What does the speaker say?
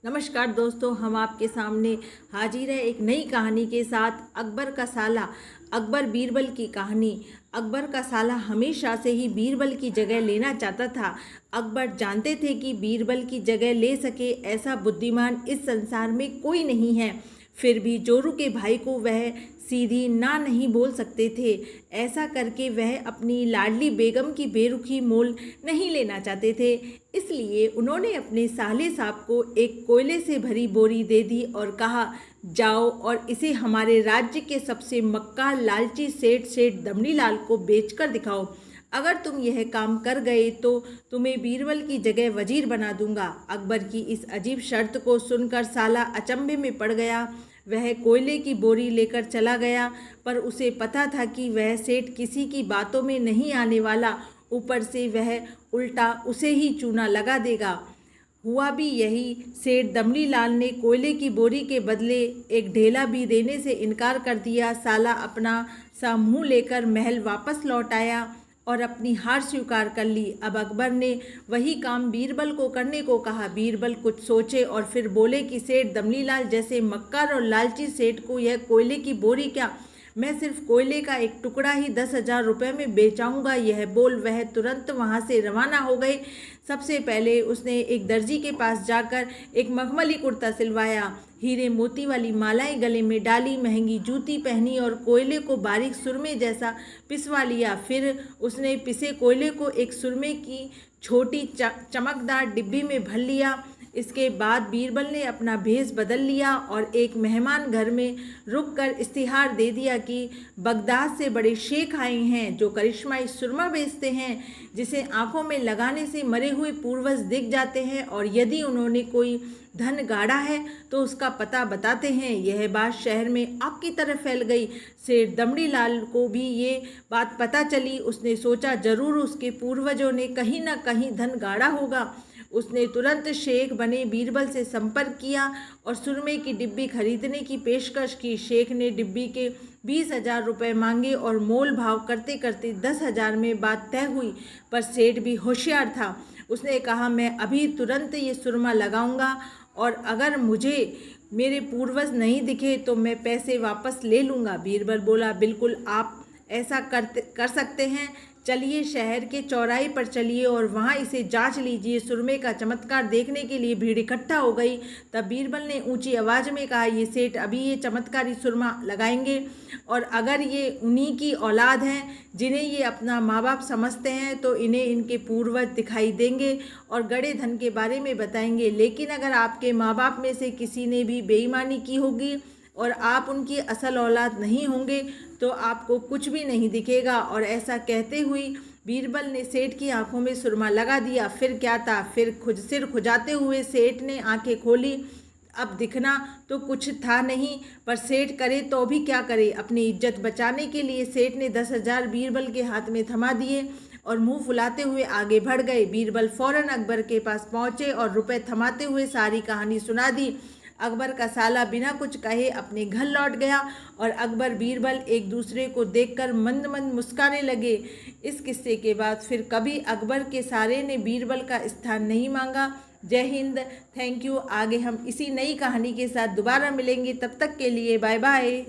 नमस्कार दोस्तों, हम आपके सामने हाजिर है एक नई कहानी के साथ। अकबर का साला। अकबर बीरबल की कहानी। अकबर का साला हमेशा से ही बीरबल की जगह लेना चाहता था। अकबर जानते थे कि बीरबल की जगह ले सके ऐसा बुद्धिमान इस संसार में कोई नहीं है। फिर भी जोरू के भाई को वह सीधी ना नहीं बोल सकते थे। ऐसा करके वह अपनी लाडली बेगम की बेरुखी मोल नहीं लेना चाहते थे। इसलिए उन्होंने अपने साले साहब को एक कोयले से भरी बोरी दे दी और कहा, जाओ और इसे हमारे राज्य के सबसे मक्कार लालची सेठ दमनी लाल को बेचकर दिखाओ। अगर तुम यह काम कर गए तो तुम्हें बीरबल की जगह वजीर बना दूंगा। अकबर की इस अजीब शर्त को सुनकर साला अचंभे में पड़ गया। वह कोयले की बोरी लेकर चला गया, पर उसे पता था कि वह सेठ किसी की बातों में नहीं आने वाला। ऊपर से वह उल्टा उसे ही चूना लगा देगा। हुआ भी यही। सेठ दमनी लाल ने कोयले की बोरी के बदले एक ढेला भी देने से इनकार कर दिया। साला अपना सा मुँह लेकर महल वापस लौट आया और अपनी हार स्वीकार कर ली। अब अकबर ने वही काम बीरबल को करने को कहा। बीरबल कुछ सोचे और फिर बोले कि सेठ दमनी लाल जैसे मक्कार और लालची सेठ को यह कोयले की बोरी क्या, मैं सिर्फ कोयले का एक टुकड़ा ही 10,000 रुपये में बेचाऊंगा। यह बोल वह तुरंत वहां से रवाना हो गए। सबसे पहले उसने एक दर्जी के पास जाकर एक मखमली कुर्ता सिलवाया, हीरे मोती वाली मालाएं गले में डाली, महंगी जूती पहनी और कोयले को बारीक सुरमे जैसा पिसवा लिया। फिर उसने पिसे कोयले को एक सुरमे की छोटी चमकदार डिब्बी में भर लिया। इसके बाद बीरबल ने अपना भेष बदल लिया और एक मेहमान घर में रुककर इश्तिहार दे दिया कि बगदाद से बड़े शेख आए हैं जो करिश्माई सुरमा बेचते हैं, जिसे आंखों में लगाने से मरे हुए पूर्वज दिख जाते हैं और यदि उन्होंने कोई धन गाड़ा है तो उसका पता बताते हैं। यह बात शहर में आग की तरह फैल गई। सेठ दमड़ी लाल को भी ये बात पता चली। उसने सोचा जरूर उसके पूर्वजों ने कहीं न कहीं धन गाड़ा होगा। उसने तुरंत शेख बने बीरबल से संपर्क किया और सुरमे की डिब्बी खरीदने की पेशकश की। शेख ने डिब्बी के 20,000 रुपये मांगे और मोल भाव करते करते 10,000 में बात तय हुई। पर सेठ भी होशियार था। उसने कहा, मैं अभी तुरंत ये सुरमा लगाऊंगा और अगर मुझे मेरे पूर्वज नहीं दिखे तो मैं पैसे वापस ले लूँगा। बीरबल बोला, बिल्कुल आप ऐसा कर सकते हैं। चलिए शहर के चौराहे पर चलिए और वहाँ इसे जांच लीजिए। सुरमे का चमत्कार देखने के लिए भीड़ इकट्ठा हो गई। तब बीरबल ने ऊंची आवाज़ में कहा, ये सेठ अभी ये चमत्कारी सुरमा लगाएंगे और अगर ये उन्हीं की औलाद हैं जिन्हें ये अपना माँ बाप समझते हैं तो इन्हें इनके पूर्वज दिखाई देंगे और गड़े धन के बारे में बताएंगे। लेकिन अगर आपके माँ बाप में से किसी ने भी बेईमानी की होगी और आप उनकी असल औलाद नहीं होंगे तो आपको कुछ भी नहीं दिखेगा। और ऐसा कहते हुए बीरबल ने सेठ की आंखों में सुरमा लगा दिया। फिर क्या था, फिर सिर खुजाते हुए सेठ ने आंखें खोली। अब दिखना तो कुछ था नहीं, पर सेठ करे तो भी क्या करे। अपनी इज्जत बचाने के लिए सेठ ने 10,000 बीरबल के हाथ में थमा दिए और मुंह फुलाते हुए आगे बढ़ गए। बीरबल फौरन अकबर के पास पहुंचे और रुपए थमाते हुए सारी कहानी सुना दी। अकबर का साला बिना कुछ कहे अपने घर लौट गया और अकबर बीरबल एक दूसरे को देखकर मंद मंद मुस्कुराने लगे। इस किस्से के बाद फिर कभी अकबर के सारे ने बीरबल का स्थान नहीं मांगा। जय हिंद, थैंक यू। आगे हम इसी नई कहानी के साथ दोबारा मिलेंगे, तब तक के लिए बाय बाय।